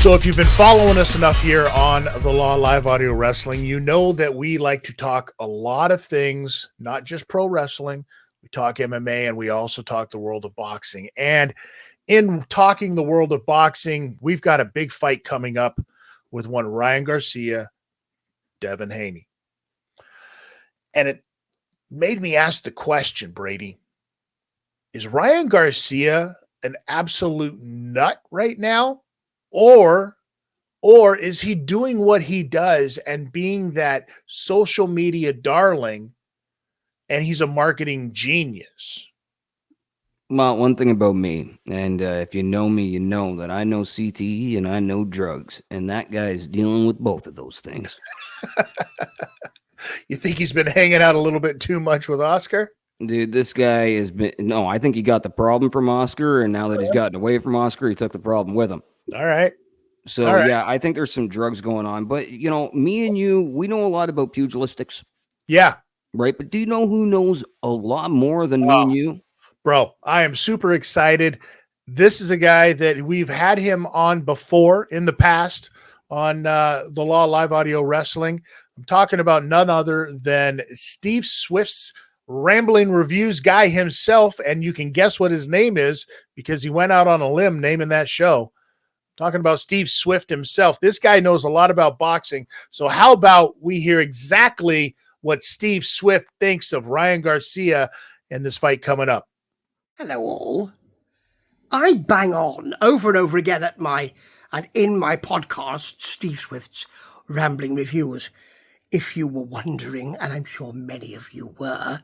So if you've been following us enough here on the Law Live Audio Wrestling, you know that we like to talk a lot of things, not just pro wrestling. We talk MMA and we also talk the world of boxing. And in talking the world of boxing, we've got a big fight coming up with one Ryan Garcia, Devin Haney. And it made me ask the question, Brady, is Ryan Garcia an absolute nut right now? Or is he doing what he does and being that social media darling, and he's a marketing genius? Well, one thing about me, and if you know me, you know that I know CTE and I know drugs, and that guy is dealing with both of those things. You think he's been hanging out a little bit too much with Oscar? Dude, this guy has been. No, I think he got the problem from Oscar, and now that he's gotten away from Oscar, he took the problem with him. All right. So, yeah, I think there's some drugs going on. But, you know, me and you, we know a lot about pugilistics. Yeah. Right? But do you know who knows a lot more than me and you? Bro, I am super excited. This is a guy that we've had him on before in the past on the Law Live Audio Wrestling. I'm talking about none other than Steve Swift's Rambling Reviews guy himself, and you can guess what his name is because he went out on a limb naming that show. Talking about Steve Swift himself. This guy knows a lot about boxing. So how about we hear exactly what Steve Swift thinks of Ryan Garcia and this fight coming up? Hello all. I bang on over and over again in my podcast, Steve Swift's Rambling Reviews. If you were wondering, and I'm sure many of you were,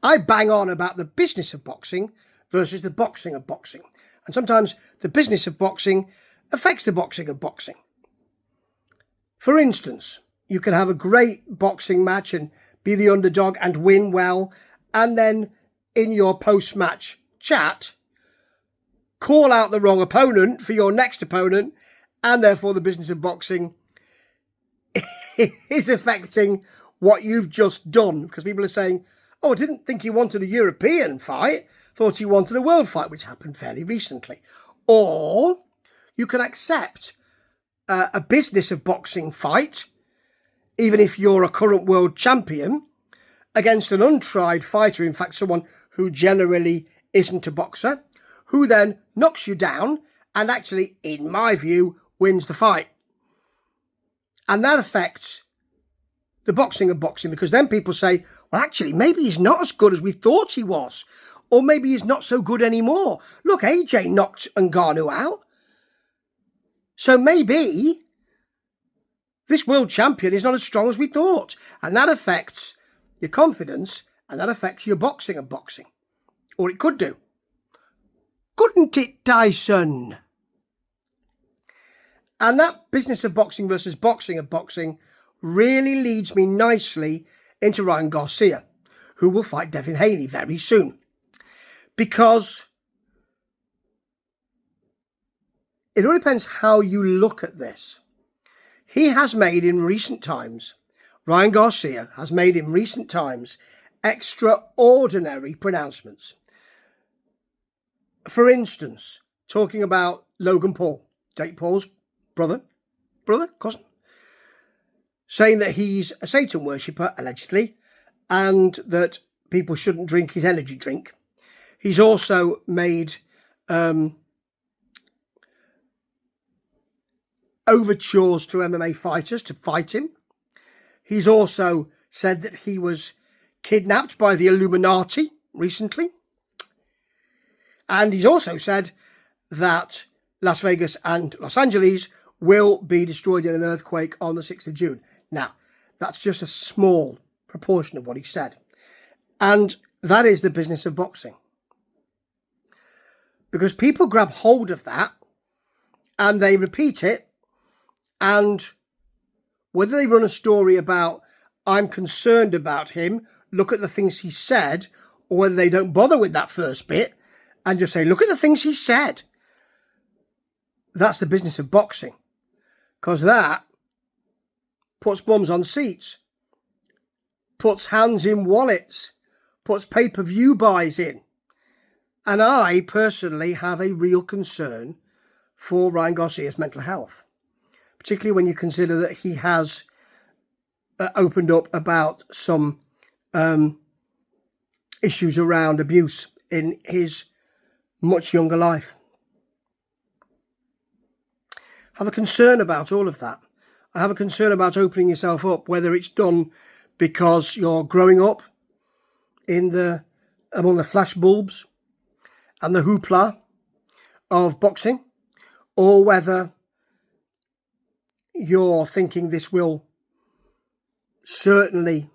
I bang on about the business of boxing versus the boxing of boxing. And sometimes the business of boxing affects the boxing of boxing. For instance, you can have a great boxing match and be the underdog and win well, and then in your post-match chat, call out the wrong opponent for your next opponent, and therefore the business of boxing is affecting what you've just done, because people are saying, oh, I didn't think he wanted a European fight, thought he wanted a world fight, which happened fairly recently. Or you can accept a business of boxing fight, even if you're a current world champion, against an untried fighter, in fact, someone who generally isn't a boxer, who then knocks you down and actually, in my view, wins the fight. And that affects the boxing of boxing, because then people say, well, actually, maybe he's not as good as we thought he was. Or maybe he's not so good anymore. Look, AJ knocked Ngannou out. So maybe this world champion is not as strong as we thought. And that affects your confidence, and that affects your boxing of boxing. Or it could do. Couldn't it, Dyson? And that business of boxing versus boxing of boxing really leads me nicely into Ryan Garcia, who will fight Devin Haney very soon. Because it all depends how you look at this. He has made in recent times, Ryan Garcia has made in recent times extraordinary pronouncements. For instance, talking about Logan Paul, Jake Paul's brother, cousin, saying that he's a Satan worshipper, allegedly, and that people shouldn't drink his energy drink. He's also made overtures to MMA fighters to fight him. He's also said that he was kidnapped by the Illuminati recently. And he's also said that Las Vegas and Los Angeles will be destroyed in an earthquake on the 6th of June. Now, that's just a small proportion of what he said. And that is the business of boxing. Because people grab hold of that and they repeat it, and whether they run a story about, I'm concerned about him, look at the things he said, or whether they don't bother with that first bit and just say, look at the things he said. That's the business of boxing. Because that puts bums on seats, puts hands in wallets, puts pay-per-view buys in. And I personally have a real concern for Ryan Garcia's mental health. particularly when you consider that he has opened up about some issues around abuse in his much younger life. I have a concern about all of that. I have a concern about opening yourself up, whether it's done because you're growing up among the flash bulbs and the hoopla of boxing, or whether you're thinking this will certainly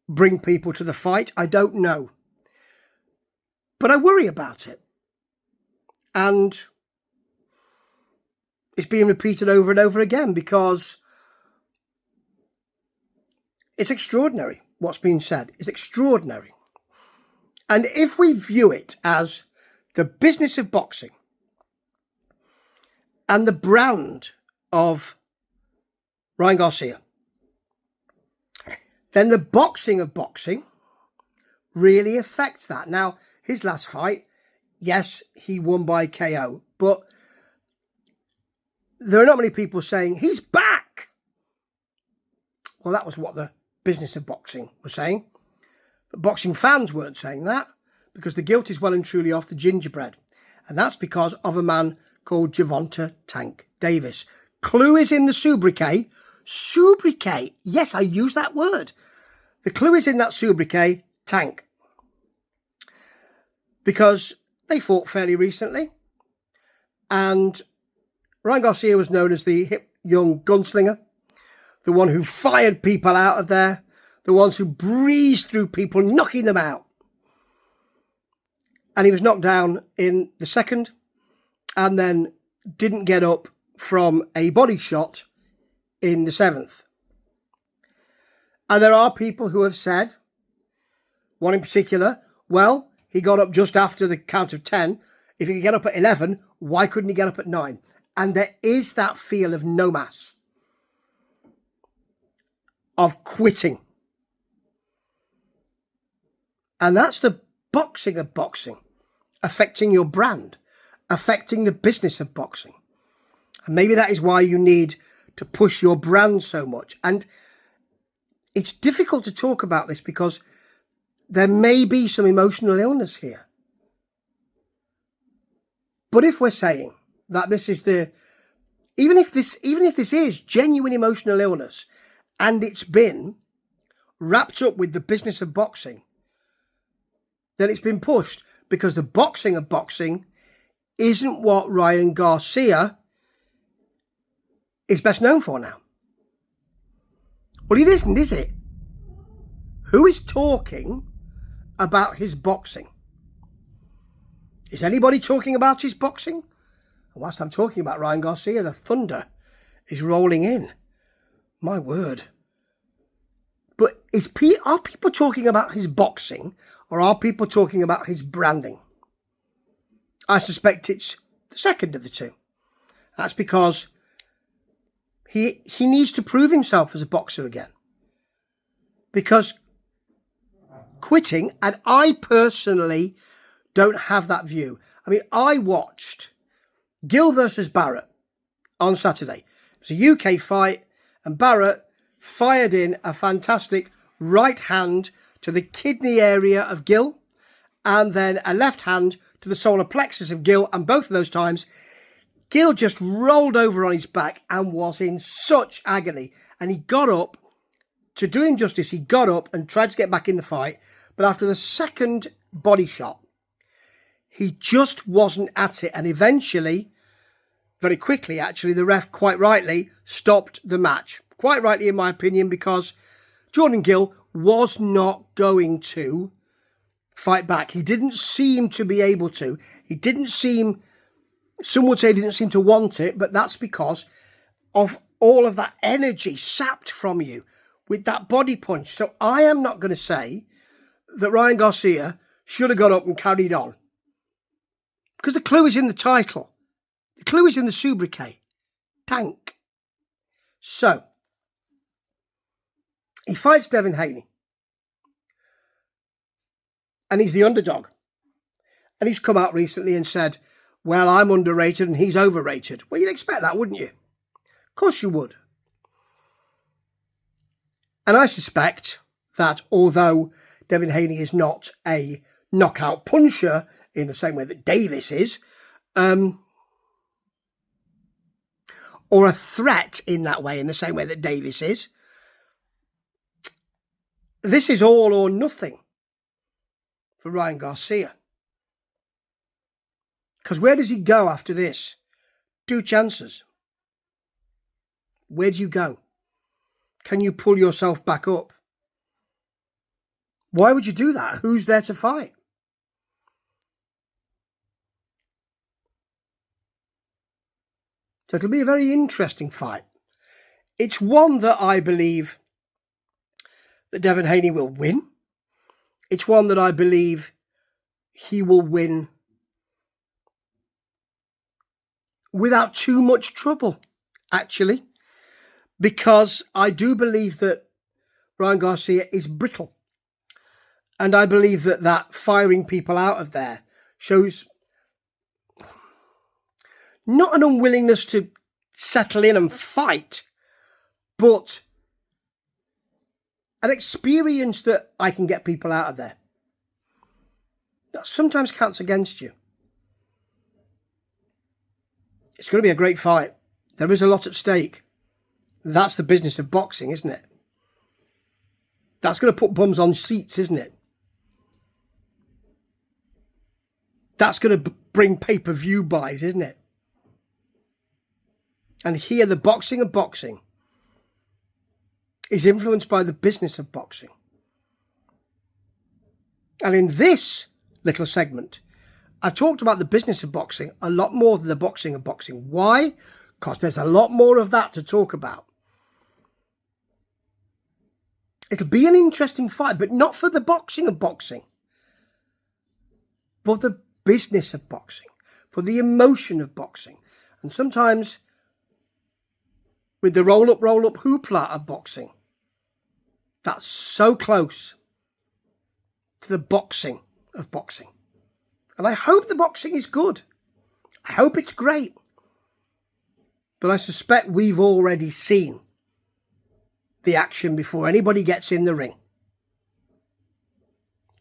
bring people to the fight. I don't know. But I worry about it. And it's being repeated over and over again because it's extraordinary what's being said. It's extraordinary. And if we view it as the business of boxing and the brand of Ryan Garcia, then the boxing of boxing really affects that. Now, his last fight, yes, he won by KO, but there are not many people saying, he's back. Well, that was what the business of boxing was saying. But boxing fans weren't saying that because the guilt is well and truly off the gingerbread. And that's because of a man called Gervonta Tank Davis. Clue is in the sobriquet. Sobriquet. Yes, I use that word. The clue is in that sobriquet, Tank. Because they fought fairly recently. And Ryan Garcia was known as the hip young gunslinger. The one who fired people out of there. The ones who breezed through people, knocking them out. And he was knocked down in the second. And then didn't get up from a body shot in the seventh. And there are people who have said, one in particular, well, he got up just after the count of 10. If he could get up at 11, why couldn't he get up at 9? And there is that feel of no mas, of quitting. And that's the boxing of boxing, affecting your brand, affecting the business of boxing. And maybe that is why you need to push your brand so much. And it's difficult to talk about this because there may be some emotional illness here. But if we're saying that this is even if this is genuine emotional illness and it's been wrapped up with the business of boxing, then it's been pushed because the boxing of boxing isn't what Ryan Garcia is best known for now. Well, it isn't, is it? Who is talking about his boxing? Is anybody talking about his boxing? And whilst I'm talking about Ryan Garcia, the thunder is rolling in. My word. But are people talking about his boxing or are people talking about his branding? I suspect it's the second of the two. That's because he needs to prove himself as a boxer again. Because quitting, and I personally don't have that view. I mean, I watched Gill versus Barrett on Saturday. It was a UK fight, and Barrett fired in a fantastic right hand to the kidney area of Gill, and then a left hand to the solar plexus of Gill, and both of those times, Gill just rolled over on his back and was in such agony. And he got up, to do him justice, he got up and tried to get back in the fight, but after the second body shot, he just wasn't at it. And eventually, very quickly actually, the ref quite rightly stopped the match. Quite rightly in my opinion, because Jordan Gill was not going to fight back. He didn't seem to be able to. Some would say he didn't seem to want it, but that's because of all of that energy sapped from you with that body punch. So I am not going to say that Ryan Garcia should have got up and carried on. Because the clue is in the title. The clue is in the sobriquet. Tank. So, he fights Devin Haney. And he's the underdog. And he's come out recently and said, well, I'm underrated and he's overrated. Well, you'd expect that, wouldn't you? Of course you would. And I suspect that although Devin Haney is not a knockout puncher in the same way that Davis is, or a threat in that way in the same way that Davis is, this is all or nothing for Ryan Garcia. Because where does he go after this? 2 chances. Where do you go? Can you pull yourself back up? Why would you do that? Who's there to fight? So it'll be a very interesting fight. It's one that I believe that Devin Haney will win. It's one that I believe he will win without too much trouble, actually, because I do believe that Ryan Garcia is brittle. And I believe that firing people out of there shows not an unwillingness to settle in and fight, but an experience that I can get people out of there. That sometimes counts against you. It's going to be a great fight. There is a lot at stake. That's the business of boxing, isn't it? That's going to put bums on seats, isn't it? That's going to bring pay-per-view buys, isn't it? And here, the boxing of boxing is influenced by the business of boxing. And in this little segment, I've talked about the business of boxing a lot more than the boxing of boxing. Why? Because there's a lot more of that to talk about. It'll be an interesting fight, but not for the boxing of boxing, but the business of boxing, for the emotion of boxing. And sometimes with the roll-up hoopla of boxing, that's so close to the boxing of boxing. And I hope the boxing is good. I hope it's great. But I suspect we've already seen the action before anybody gets in the ring.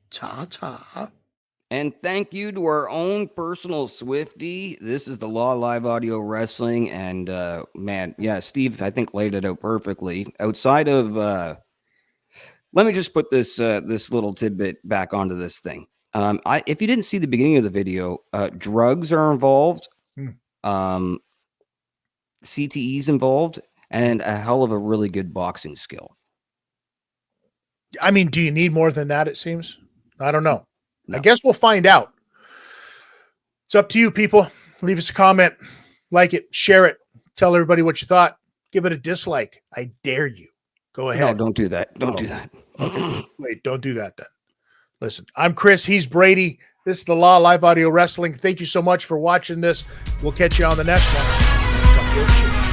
Ta-ta. And thank you to our own personal Swifty. This is the Law Live Audio Wrestling. And man, yeah, Steve, I think laid it out perfectly. Outside of, let me just put this this little tidbit back onto this thing. If you didn't see the beginning of the video, drugs are involved, CTE's involved, and a hell of a really good boxing skill. I mean, do you need more than that, it seems? I don't know. No. I guess we'll find out. It's up to you, people. Leave us a comment, like it, share it, tell everybody what you thought. Give it a dislike. I dare you. Go ahead. No, don't do that. Don't do that. Okay. Wait, don't do that then. Listen, I'm Chris. He's Brady. This is the Law Live Audio Wrestling. Thank you so much for watching this. We'll catch you on the next one. Talk to you.